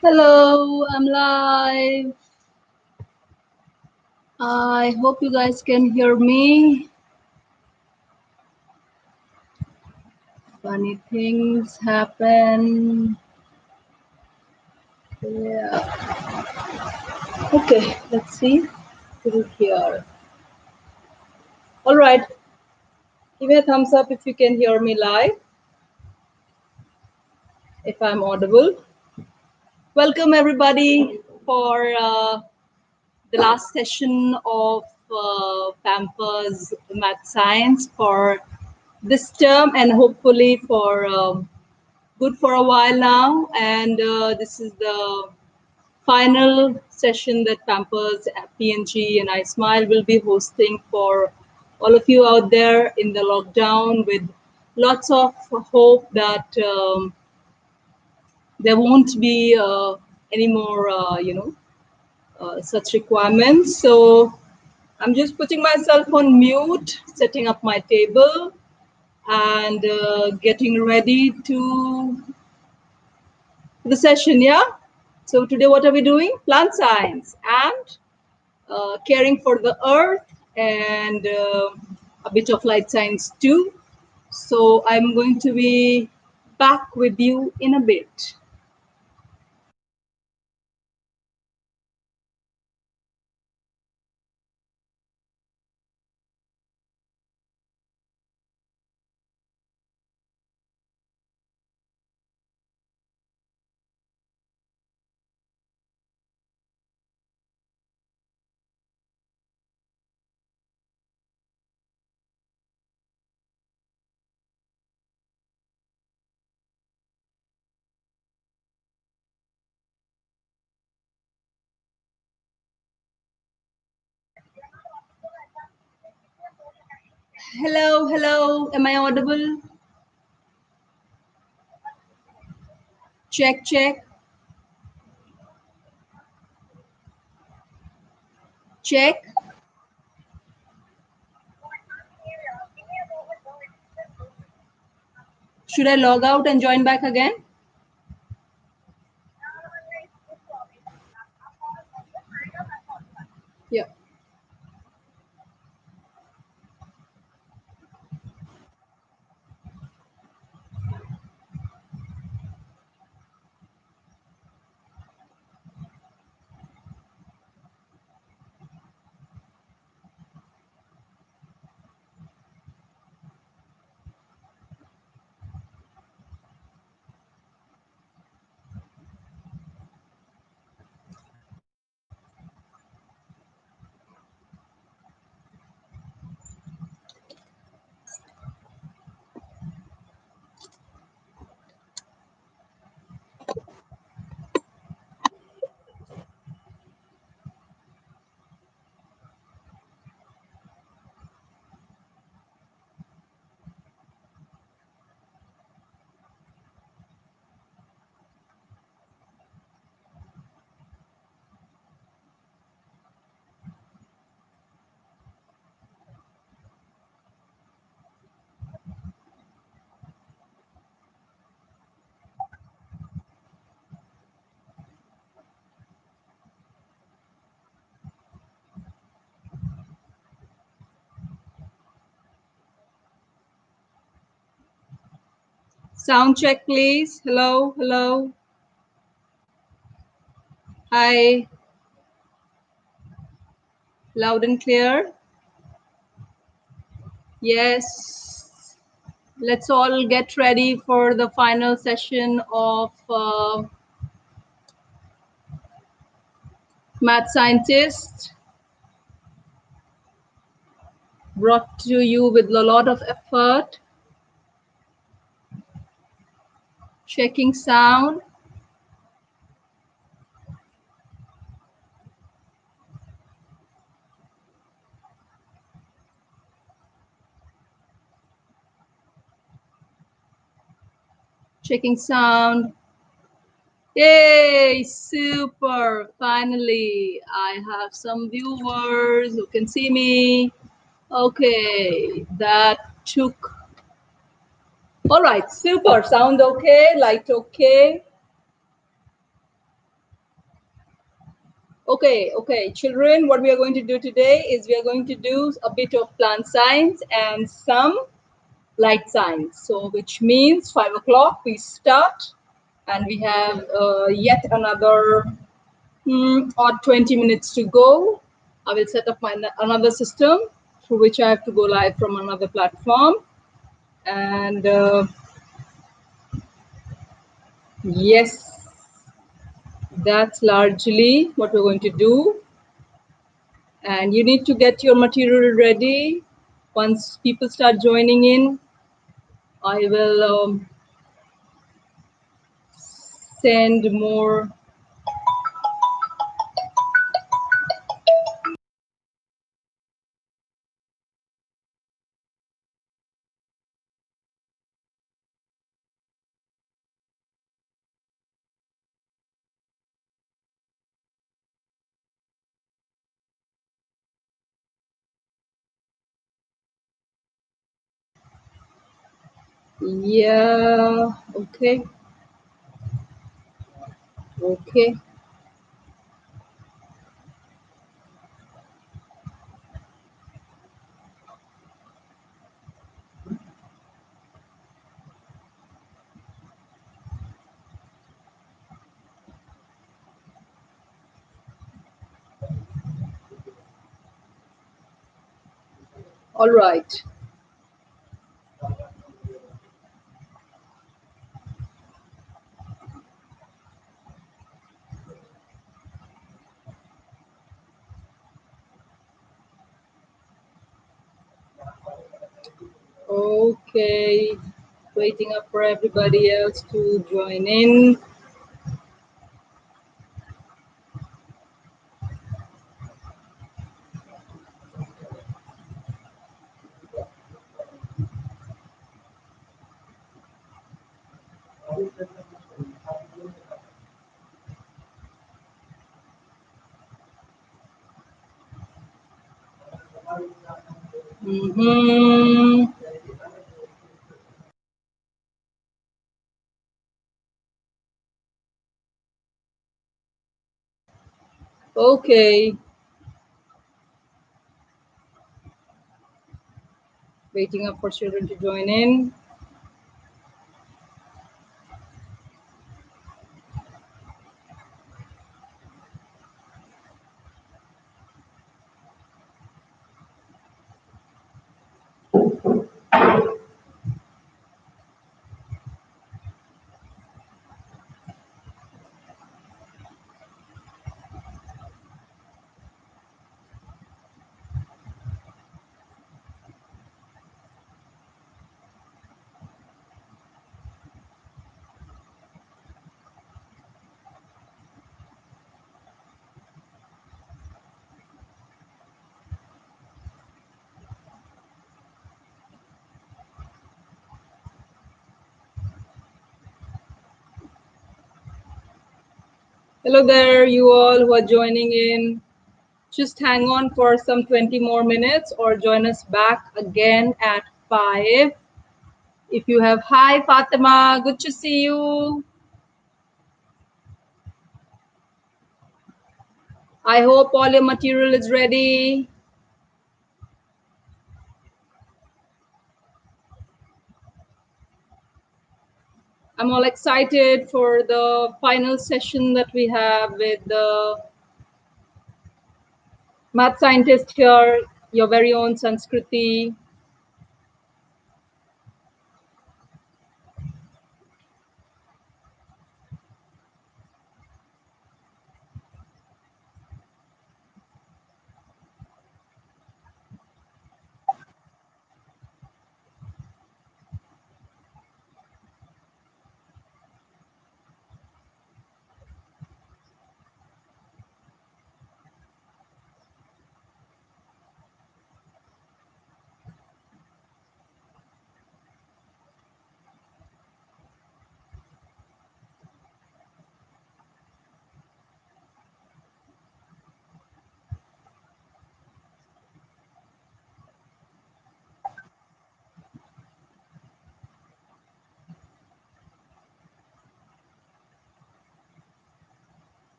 Hello, I'm live. I hope you guys can hear me. Funny things happen. Yeah. Okay, let's see. Still here. All right. Give me a thumbs up if you can hear me live, if I'm audible. Welcome, everybody, for the last session of Pampers Math Science for this term and hopefully for good for a while now. And this is the final session that Pampers, PNG, and iSmile will be hosting for all of you out there in the lockdown, with lots of hope that there won't be any more, such requirements. So I'm just putting myself on mute, setting up my table, and getting ready to the session. Yeah. So today, what are we doing? Plant science and caring for the earth, and a bit of light science too. So I'm going to be back with you in a bit. Hello, hello. Am I audible? Check, check, check. Should I log out and join back again? Yeah. Sound check, please. Hello, hello. Hi. Loud and clear. Yes. Let's all get ready for the final session of Math Scientist, brought to you with a lot of effort. Checking sound. Checking sound. Yay, super. Finally, I have some viewers who can see me. Okay, that took. All right, super. Sound okay, light okay. Okay, children, what we are going to do today is we are going to do a bit of plant science and some light science. So, which means 5 o'clock we start, and we have yet another or 20 minutes to go. I will set up my another system through which I have to go live from another platform. And yes, that's largely what we're going to do. And you need to get your material ready. Once people start joining in, I will send more. Yeah, okay, okay. All right. Okay. Waiting up for everybody else to join in. Mm-hmm. Okay. Waiting up for children to join in. Hello there, you all who are joining in. Just hang on for some 20 more minutes or join us back again at 5. If you have, hi Fatima, good to see you. I hope all your material is ready. I'm all excited for the final session that we have with the math scientist here, your very own Sanskriti.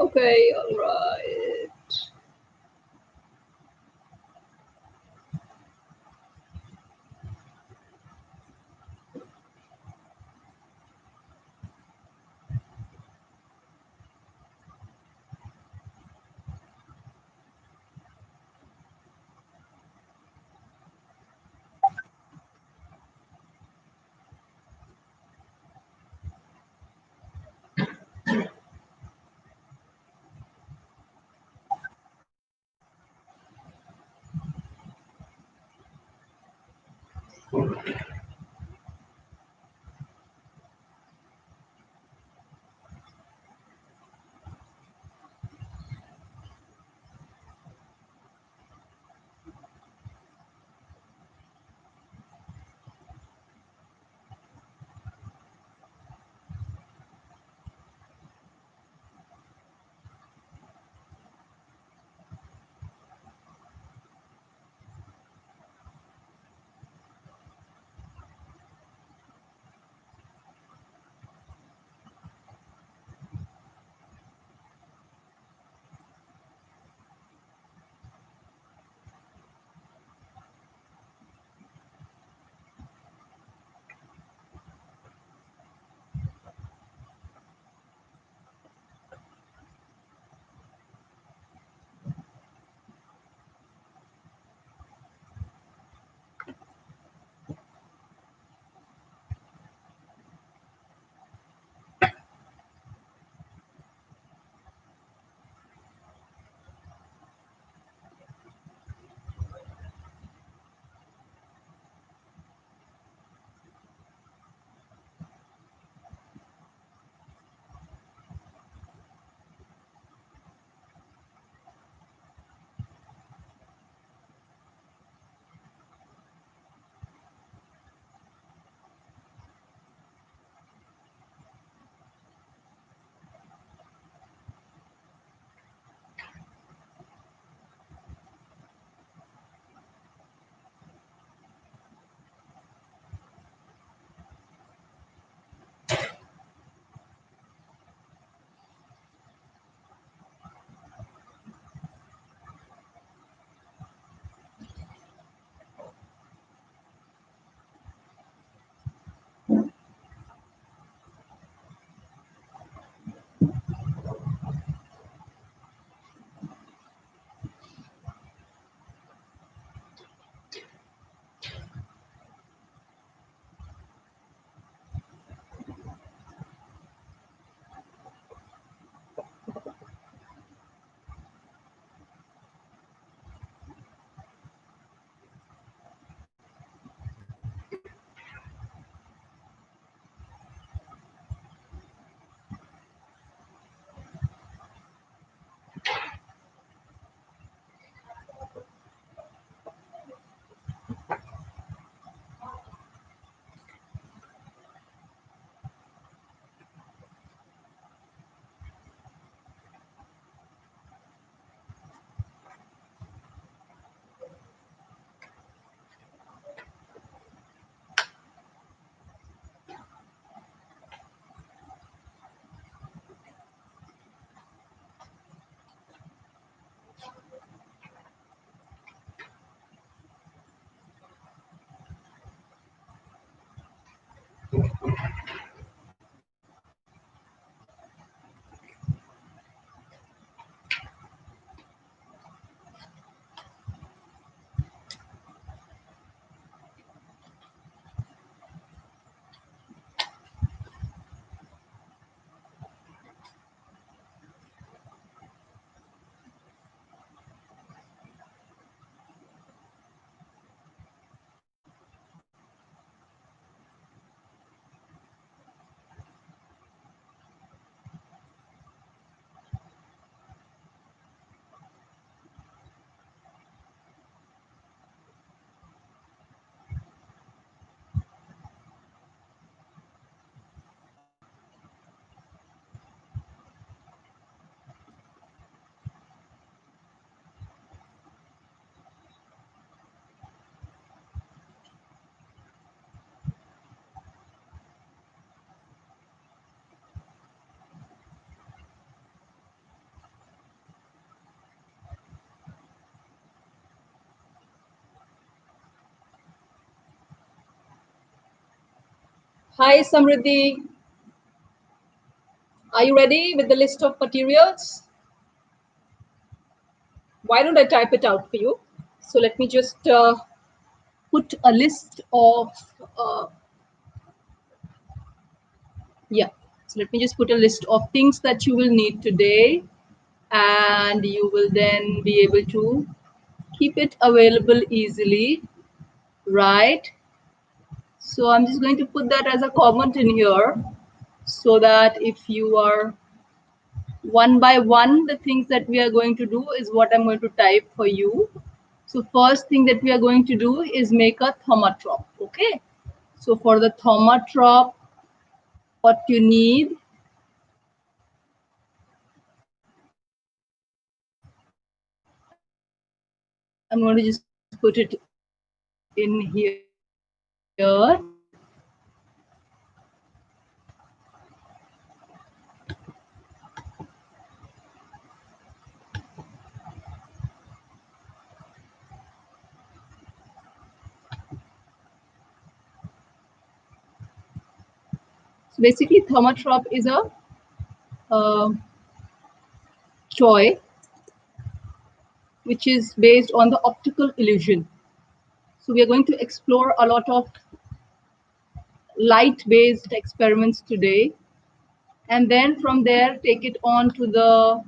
Okay, all right. Hi, Samriddhi. Are you ready with the list of materials? Why don't I type it out for you? So let me just put a list of, uh, yeah. So let me just put a list of things that you will need today, and you will then be able to keep it available easily, right? So I'm just going to put that as a comment in here so that if you are one by one, the things that we are going to do is what I'm going to type for you. So first thing that we are going to do is make a thaumatrope, okay? So for the thaumatrope, what you need, I'm going to just put it in here. So basically, thaumatrope is a toy which is based on the optical illusion. So we are going to explore a lot of light-based experiments today, and then from there take it on to the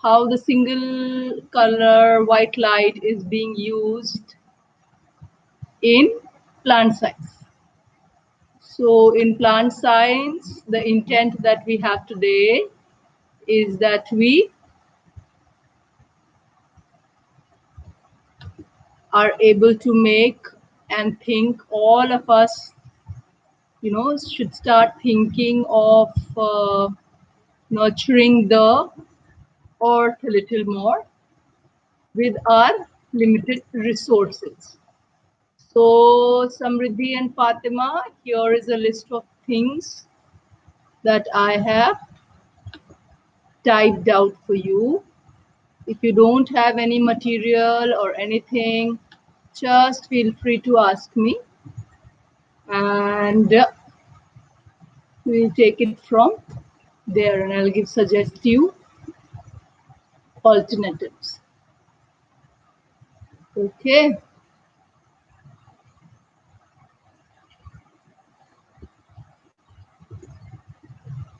how the single color white light is being used in plant science. So in plant science, the intent that we have today is that we are able to make and think, all of us, should start thinking of nurturing the earth a little more with our limited resources. So, Samriddhi and Fatima, here is a list of things that I have typed out for you. If you don't have any material or anything, just feel free to ask me, and we'll take it from there, and I'll suggest you alternatives. Okay.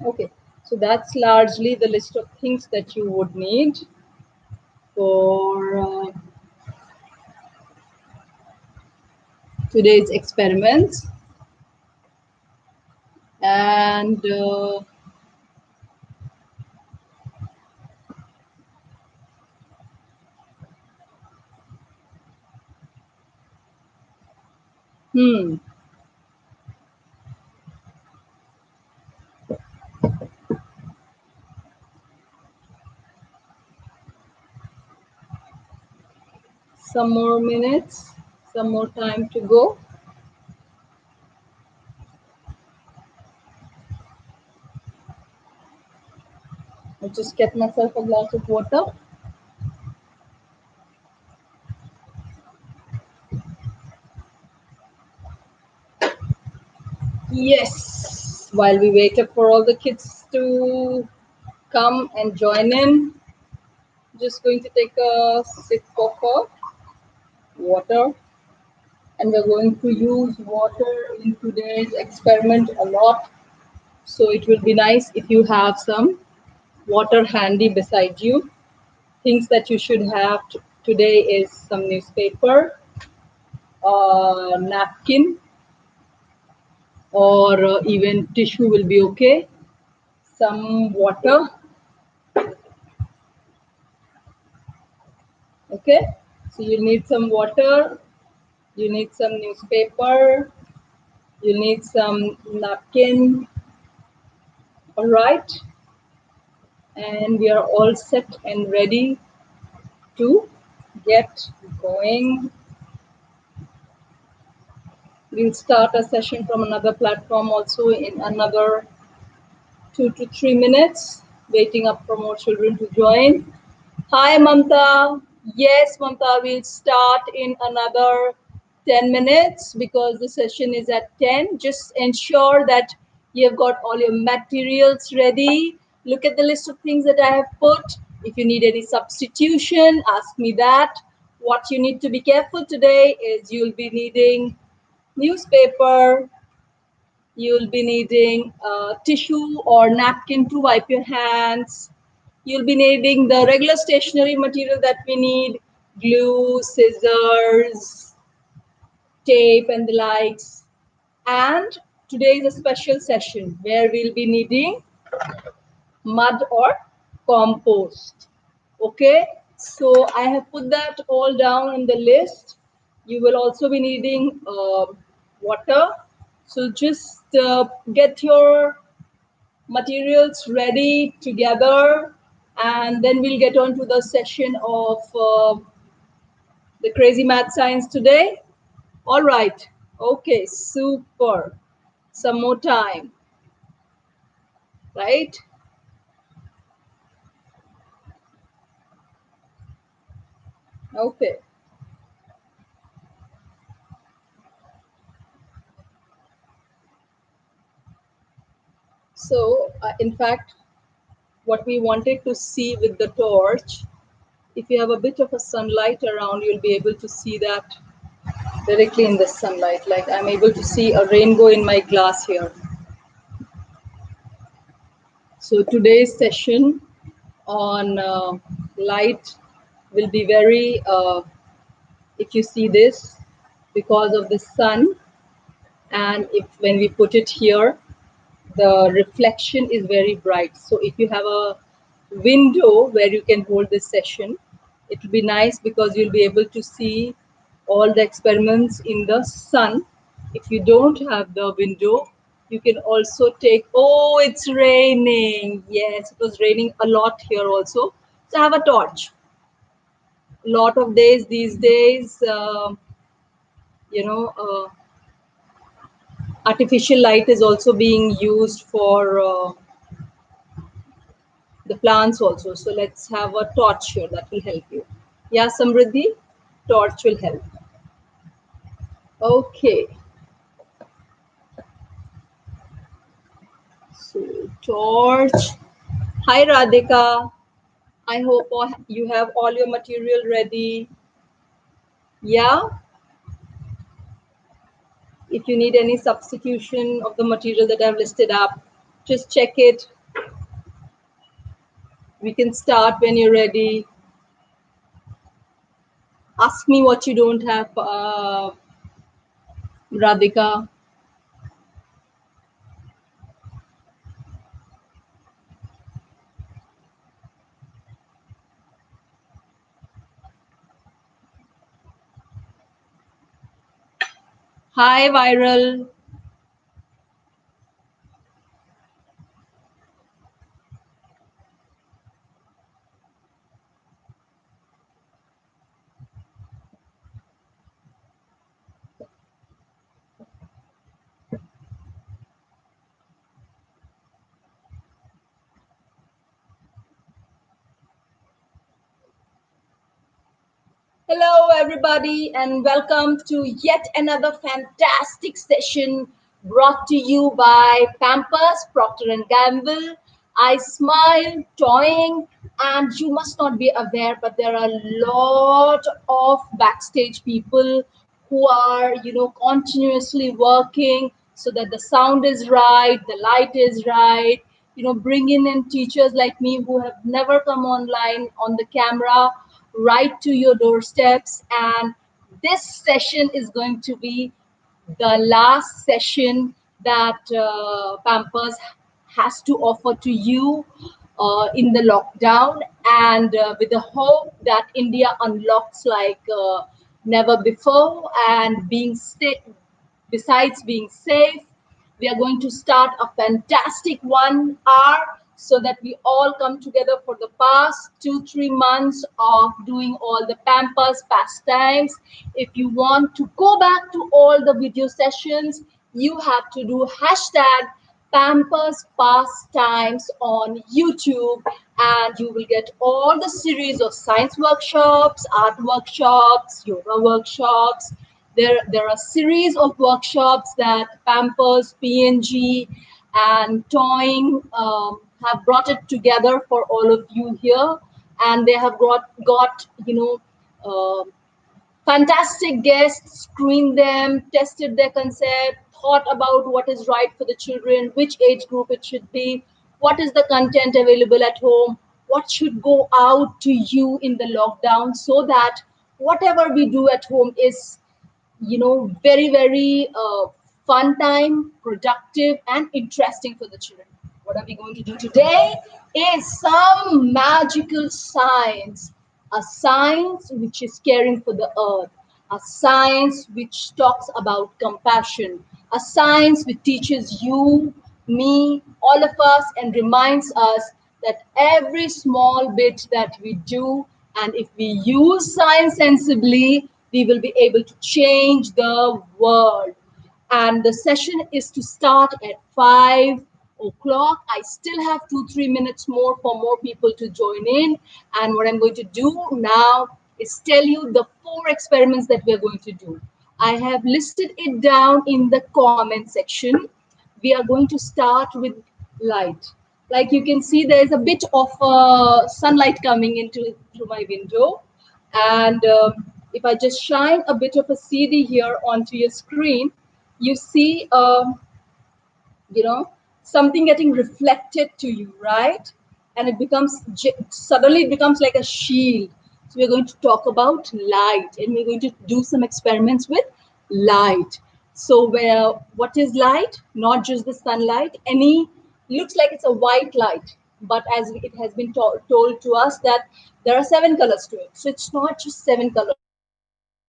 Okay. So that's largely the list of things that you would need for today's experiments. And hmm, some more minutes, some more time to go. I'll just get myself a glass of water. Yes, while we wait for all the kids to come and join in, just going to take a sip of water, and we're going to use water in today's experiment a lot. So it will be nice if you have some water handy beside you. Things that you should have today is some newspaper, napkin, or even tissue will be okay. Some water, okay. So you need some water, you need some newspaper, you need some napkin, all right. And we are all set and ready to get going. We'll start a session from another platform also in another 2 to 3 minutes, waiting up for more children to join. Hi, Mamta. Yes, Mamta, we'll start in another 10 minutes because the session is at 10. Just ensure that you have got all your materials ready. Look at the list of things that I have put. If you need any substitution, ask me that. What you need to be careful today is you'll be needing newspaper, you'll be needing tissue or napkin to wipe your hands. You'll be needing the regular stationery material that we need, glue, scissors, tape and the likes. And today is a special session where we'll be needing mud or compost. Okay, so I have put that all down in the list. You will also be needing water. So just get your materials ready together, and then we'll get on to the session of the crazy math science today. All right. Okay, super. Some more time, right? Okay. So, in fact, what we wanted to see with the torch, if you have a bit of a sunlight around, you'll be able to see that directly in the sunlight. Like I'm able to see a rainbow in my glass here. So today's session on light will be very, if you see this, because of the sun, and if when we put it here, the reflection is very bright. So if you have a window where you can hold this session, it will be nice because you'll be able to see all the experiments in the sun. If you don't have the window, you can also take, oh, it's raining. Yes, it was raining a lot here also. So have a torch. A lot of days these days, you know, artificial light is also being used for the plants also. So let's have a torch here that will help you. Yeah, Samriddhi, torch will help. Okay. So torch. Hi Radhika. I hope you have all your material ready. Yeah. If you need any substitution of the material that I've listed up, just check it. We can start when you're ready. Ask me what you don't have, Radhika. Hi, Viral. Hello, everybody, and welcome to yet another fantastic session brought to you by Pampers, Procter& Gamble, iSmile, Toying, and you must not be aware, but there are a lot of backstage people who are, continuously working so that the sound is right, the light is right, bringing in teachers like me who have never come online on the camera right to your doorsteps. And this session is going to be the last session that Pampers has to offer to you in the lockdown, and with the hope that India unlocks like never before, and besides being safe, we are going to start a fantastic 1 hour so that we all come together for the past 2-3 months of doing all the Pampers pastimes. If you want to go back to all the video sessions, you have to do hashtag Pampers pastimes on YouTube, and you will get all the series of science workshops, art workshops, yoga workshops, There are a series of workshops that Pampers, PNG, and Toying have brought it together for all of you here, and they have got fantastic guests, screened them, tested their concept, thought about what is right for the children, which age group it should be, what is the content available at home, what should go out to you in the lockdown, so that whatever we do at home is very, very fun time, productive, and interesting for the children. What are we going to do today is some magical science, a science which is caring for the earth, a science which talks about compassion, a science which teaches you, me, all of us, and reminds us that every small bit that we do, and if we use science sensibly, we will be able to change the world. And the session is to start at 5 o'clock. I still have 2-3 minutes more for more people to join in. And what I'm going to do now is tell you the 4 experiments that we're going to do. I have listed it down in the comment section. We are going to start with light. Like you can see, there is a bit of sunlight coming into through my window. And if I just shine a bit of a CD here onto your screen, you see, something getting reflected to you, right? And it becomes, suddenly it becomes like a shield. So we're going to talk about light, and we're going to do some experiments with light. So what is light? Not just the sunlight. Looks like it's a white light, but as it has been told to us that there are 7 colors to it. So it's not just 7 colors.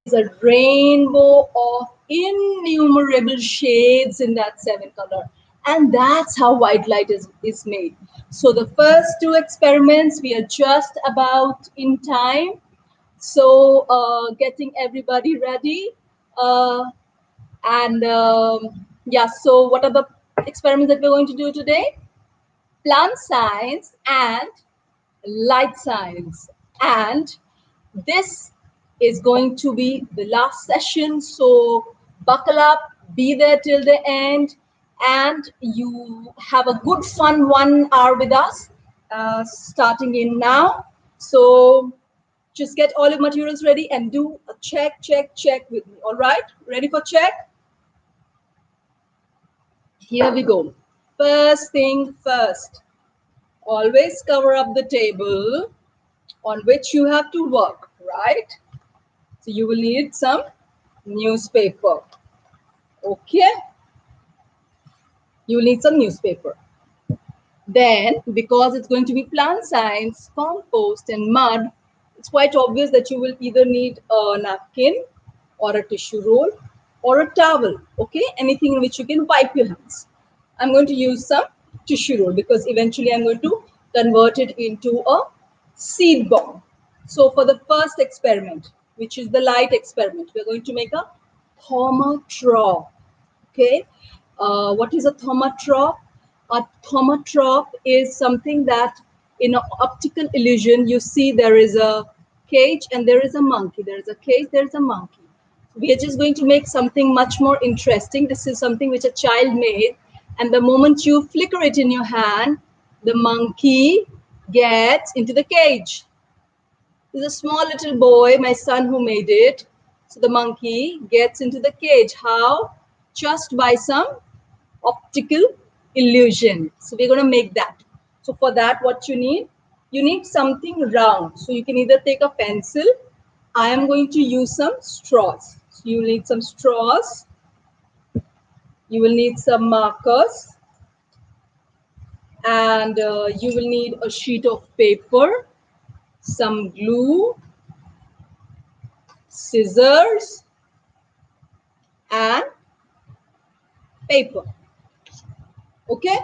There is a rainbow of innumerable shades in that 7 color. And that's how white light is made. So the first 2 experiments, we are just about in time. So getting everybody ready. And yeah, so what are the experiments that we're going to do today? Plant science and light science. And this is going to be the last session. So buckle up, be there till the end, and you have a good fun 1 hour with us, starting in now. So just get all your materials ready and do a check with me. All right? Ready for check? Here we go. First thing first, always cover up the table on which you have to work, right? So you will need some newspaper. Okay? You will need some newspaper. Then, because it's going to be plant science, compost, and mud, it's quite obvious that you will either need a napkin or a tissue roll or a towel. Okay? Anything in which you can wipe your hands. I'm going to use some tissue roll because eventually I'm going to convert it into a seed bomb. So for the first experiment, which is the light experiment, we're going to make a thaumatrope. Okay, what is a thaumatrope? A thaumatrope is something that in an optical illusion, you see there is a cage and there is a monkey. There is a cage, there is a monkey. We are just going to make something much more interesting. This is something which a child made, and the moment you flicker it in your hand, the monkey gets into the cage. There's a small little boy, my son, who made it. So the monkey gets into the cage. How? Just by some optical illusion. So we're going to make that. So for that, what you need something round. So you can either take a pencil. I am going to use some straws. So you will need some straws. You will need some markers. And you will need a sheet of paper, some glue, scissors, and paper. Okay,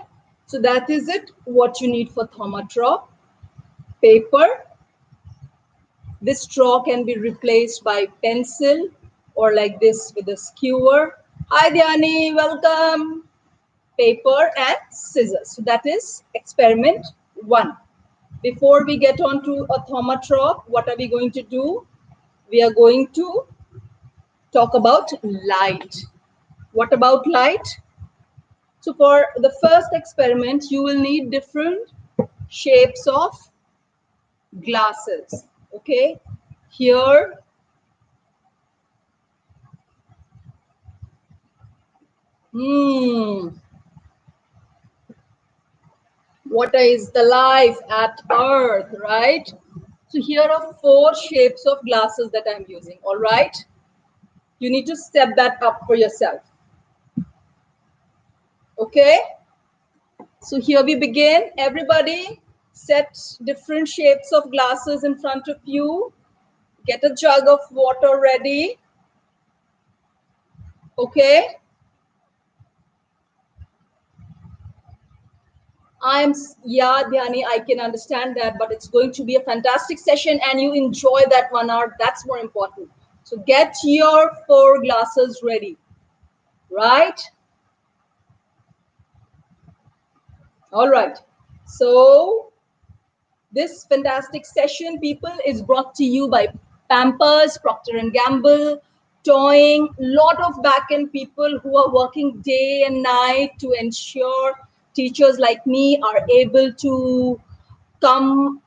so that is it. What you need for thaumatrope: paper. This straw can be replaced by pencil or like this with a skewer. Hi Dhyani, welcome. Paper and scissors. So that is experiment 1. Before we get on to a thaumatrope, what are we going to do? We are going to talk about light. What about light? So for the first experiment, you will need different shapes of glasses. Okay, here what is the life at Earth, right? So here are 4 shapes of glasses that I'm using. All right, you need to step that up for yourself. Okay, so here we begin. Everybody set different shapes of glasses in front of you. Get a jug of water ready. Okay, yeah, Dhyani, I can understand that, but it's going to be a fantastic session and you enjoy that 1 hour. That's more important. So get your 4 glasses ready, right? All right. So this fantastic session, people, is brought to you by Pampers, Procter and Gamble, Toying, lot of back-end people who are working day and night to ensure teachers like me are able to come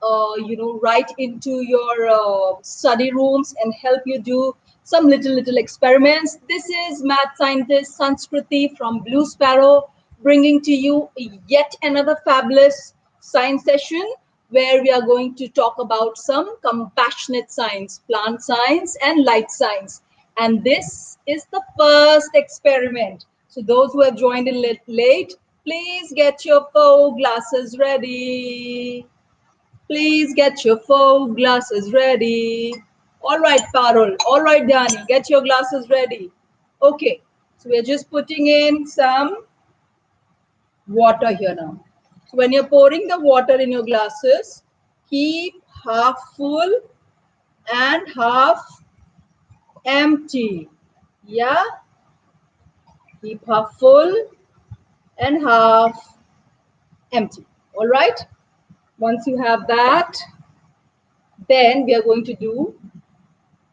right into your study rooms and help you do some little experiments. This is math scientist Sanskriti from Blue Sparrow, bringing to you yet another fabulous science session where we are going to talk about some compassionate science, plant science and light science. And this is the first experiment. So those who have joined in late, please get your 4 glasses ready. Please get your 4 glasses ready. All right, Parul. All right, Dani, get your glasses ready. Okay, so we're just putting in some water here now. So when you're pouring the water in your glasses, keep half full and half empty. Yeah, keep half full and half empty. All right. Once you have that, then we are going to do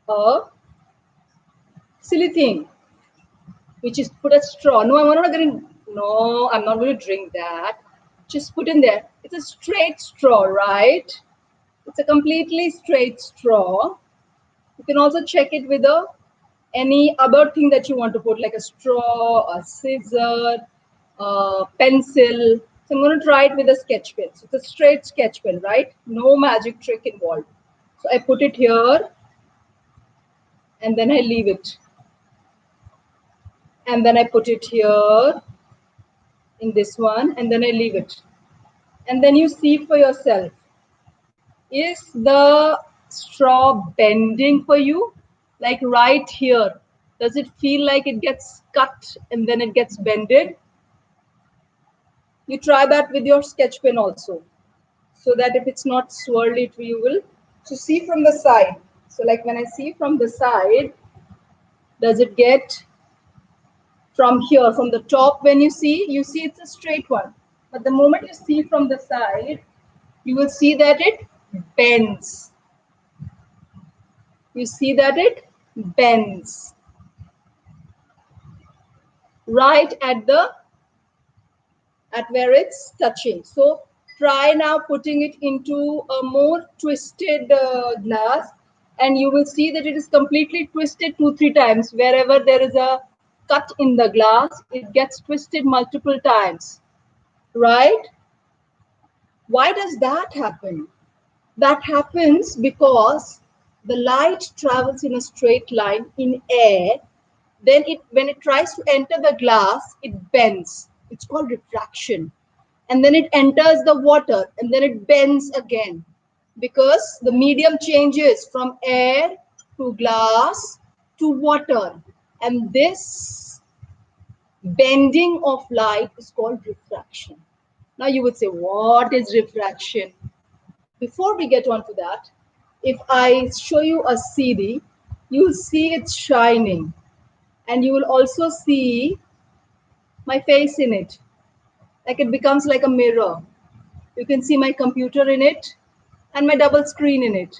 a silly thing, which is put a straw. No, I'm not going. No, I'm not going to drink that. Just put in there. It's a straight straw, right? It's a completely straight straw. You can also check it with any other thing that you want to put, like a straw, a scissor, a pencil. So I'm going to try it with a sketch pen. So it's a straight sketch pen, right? No magic trick involved. So I put it here and then I leave it. And then I put it here in this one and then I leave it. And then you see for yourself, is the straw bending for you? Like right here, does it feel like it gets cut and then it gets bended? You try that with your sketch pen also, so that if it's not swirly, you will. So see from the side. So like when I see from the side, does it get from here, from the top? When you see it's a straight one. But the moment you see from the side, you will see that it bends. You see that it bends right at where it's touching. So try now putting it into a more twisted glass, and you will see that it is completely twisted 2-3 times. Wherever there is a cut in the glass, it gets twisted multiple times, right? Why does that happen? That happens because the light travels in a straight line in air. Then when it tries to enter the glass, it bends. It's called refraction. And then it enters the water and then it bends again because the medium changes from air to glass to water. And this bending of light is called refraction. Now you would say, what is refraction? Before we get on to that, if I show you a CD, you'll see it's shining. And you will also see my face in it. Like it becomes like a mirror. You can see my computer in it and my double screen in it.